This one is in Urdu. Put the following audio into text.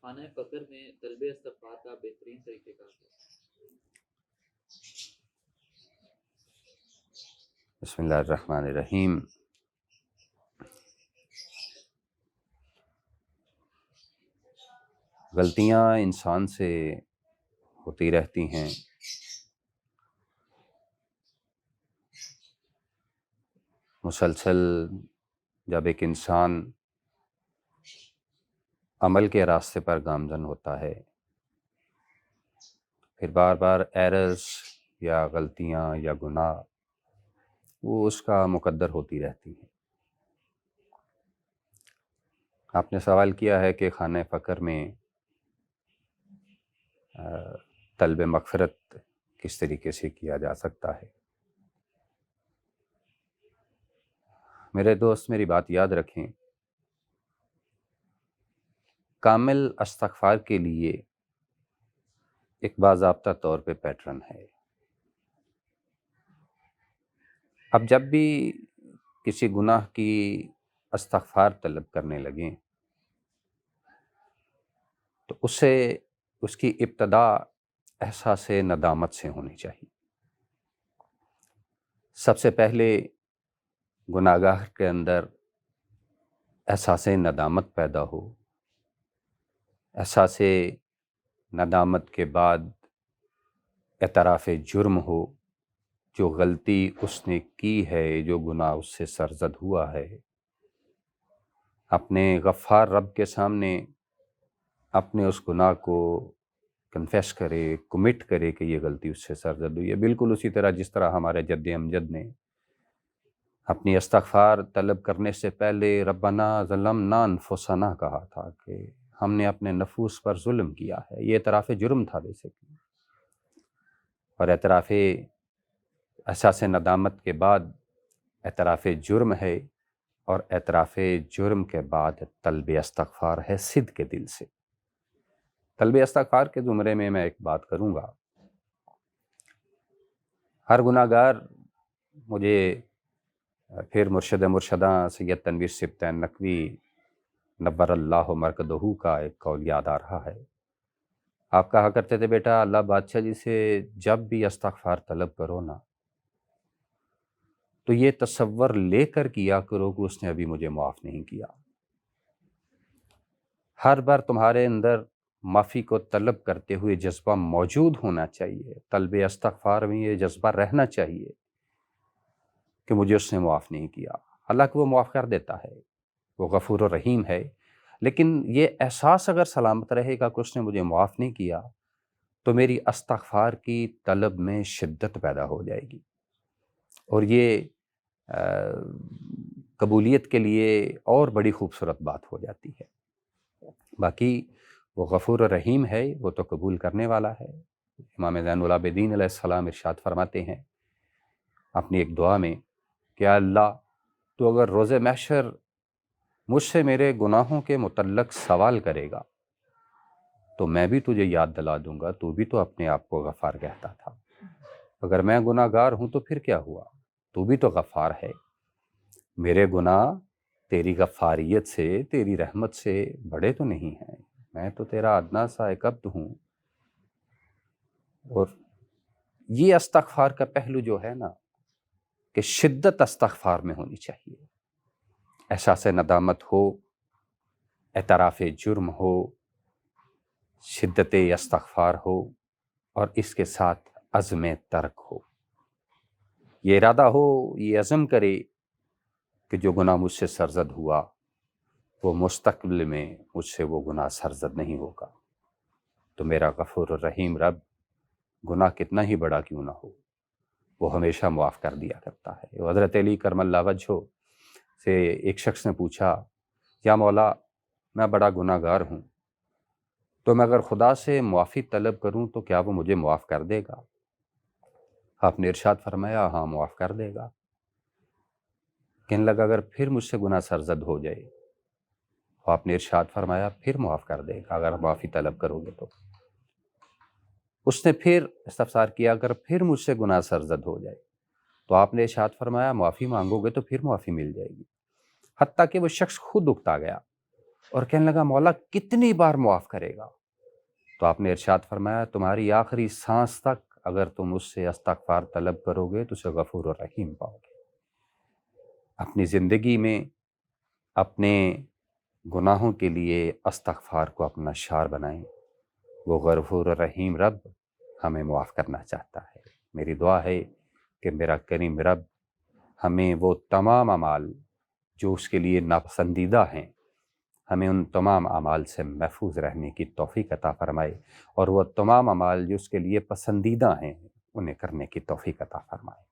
خانہ فقر میں طلب استغفار کا بہترین طریقہ کار ہے؟ بسم اللہ الرحمن الرحیم۔ غلطیاں انسان سے ہوتی رہتی ہیں، مسلسل جب ایک انسان عمل کے راستے پر گامزن ہوتا ہے، پھر بار بار ایررز یا غلطیاں یا گناہ وہ اس کا مقدر ہوتی رہتی ہیں۔ آپ نے سوال کیا ہے کہ خانہ فقر میں طلب مغفرت کس طریقے سے کیا جا سکتا ہے۔ میرے دوست میری بات یاد رکھیں، کامل استغفار کے لیے ایک باضابطہ طور پہ پیٹرن ہے۔ اب جب بھی کسی گناہ کی استغفار طلب کرنے لگیں تو اس کی ابتدا احساس ندامت سے ہونی چاہیے۔ سب سے پہلے گناہ گار کے اندر احساس ندامت پیدا ہو، احساس ندامت کے بعد اعتراف جرم ہو، جو غلطی اس نے کی ہے، جو گناہ اس سے سرزد ہوا ہے، اپنے غفار رب کے سامنے اپنے اس گناہ کو کنفیس کرے، کمٹ کرے کہ یہ غلطی اس سے سرزد ہوئی ہے۔ بالکل اسی طرح جس طرح ہمارے جد امجد نے اپنی استغفار طلب کرنے سے پہلے ربنا ظلمنا انفسنا کہا تھا کہ ہم نے اپنے نفوس پر ظلم کیا ہے۔ یہ اعتراف جرم تھا بیسیکلی، اور اعتراف احساس ندامت کے بعد اعتراف جرم ہے، اور اعتراف جرم کے بعد طلب استغفار ہے صدق کے دل سے۔ طلب استغفار کے زمرے میں ایک بات کروں گا۔ ہر گناہ گار، مجھے پھر مرشد مرشداں سید تنویر سبطین نقوی نور اللہ مرکدہ کا ایک قول یاد آ رہا ہے۔ آپ کہا کرتے تھے بیٹا اللہ بادشاہ جی سے جب بھی استغفار طلب کرو نا تو یہ تصور لے کر کیا کرو کہ اس نے ابھی مجھے معاف نہیں کیا۔ ہر بار تمہارے اندر معافی کو طلب کرتے ہوئے جذبہ موجود ہونا چاہیے، طلب استغفار میں یہ جذبہ رہنا چاہیے کہ مجھے اس نے معاف نہیں کیا۔ حالانکہ وہ معاف کر دیتا ہے، وہ غفور و رحیم ہے، لیکن یہ احساس اگر سلامت رہے گا کہ اس نے مجھے معاف نہیں کیا تو میری استغفار کی طلب میں شدت پیدا ہو جائے گی، اور یہ قبولیت کے لیے اور بڑی خوبصورت بات ہو جاتی ہے۔ باقی وہ غفور و رحیم ہے، وہ تو قبول کرنے والا ہے۔ امام زین العابدین علیہ السلام ارشاد فرماتے ہیں اپنی ایک دعا میں کہ اللہ تو اگر روز محشر مجھ سے میرے گناہوں کے متعلق سوال کرے گا تو میں بھی تجھے یاد دلا دوں گا، تو بھی تو اپنے آپ کو غفار کہتا تھا۔ اگر میں گناہ گار ہوں تو پھر کیا ہوا، تو بھی تو غفار ہے۔ میرے گناہ تیری غفاریت سے، تیری رحمت سے بڑے تو نہیں ہیں، میں تو تیرا ادنا سا ایک عبد ہوں۔ اور یہ استغفار کا پہلو جو ہے نا کہ شدت استغفار میں ہونی چاہیے، احساس ندامت ہو، اعتراف جرم ہو، شدت استغفار ہو، اور اس کے ساتھ عزم ترک ہو۔ یہ ارادہ ہو، یہ عزم کرے کہ جو گناہ مجھ سے سرزد ہوا وہ مستقبل میں مجھ سے وہ گناہ سرزد نہیں ہوگا، تو میرا غفور الرحیم رب گناہ کتنا ہی بڑا کیوں نہ ہو وہ ہمیشہ معاف کر دیا کرتا ہے۔ حضرت علی کرم اللہ وجہہ سے ایک شخص نے پوچھا یا مولا میں بڑا گناہ گار ہوں، تو میں اگر خدا سے معافی طلب کروں تو کیا وہ مجھے معاف کر دے گا؟ آپ نے ارشاد فرمایا ہاں معاف کر دے گا۔ کہنے لگا اگر پھر مجھ سے گناہ سرزد ہو جائے؟ آپ نے ارشاد فرمایا پھر معاف کر دے گا اگر معافی طلب کرو گے تو۔ اس نے پھر استفسار کیا اگر پھر مجھ سے گناہ سرزد ہو جائے؟ تو آپ نے ارشاد فرمایا معافی مانگو گے تو پھر معافی مل جائے گی۔ حتیٰ کہ وہ شخص خود اکتا گیا اور کہنے لگا مولا کتنی بار معاف کرے گا؟ تو آپ نے ارشاد فرمایا تمہاری آخری سانس تک اگر تم اس سے استغفار طلب کرو گے تو اسے غفور الرحیم پاؤ گے۔ اپنی زندگی میں اپنے گناہوں کے لیے استغفار کو اپنا شعار بنائیں، وہ غفور الرحیم رب ہمیں معاف کرنا چاہتا ہے۔ میری دعا ہے کہ میرا کریم رب ہمیں وہ تمام اعمال جو اس کے لیے ناپسندیدہ ہیں، ہمیں ان تمام اعمال سے محفوظ رہنے کی توفیق عطا فرمائے، اور وہ تمام اعمال جو اس کے لیے پسندیدہ ہیں انہیں کرنے کی توفیق عطا فرمائے۔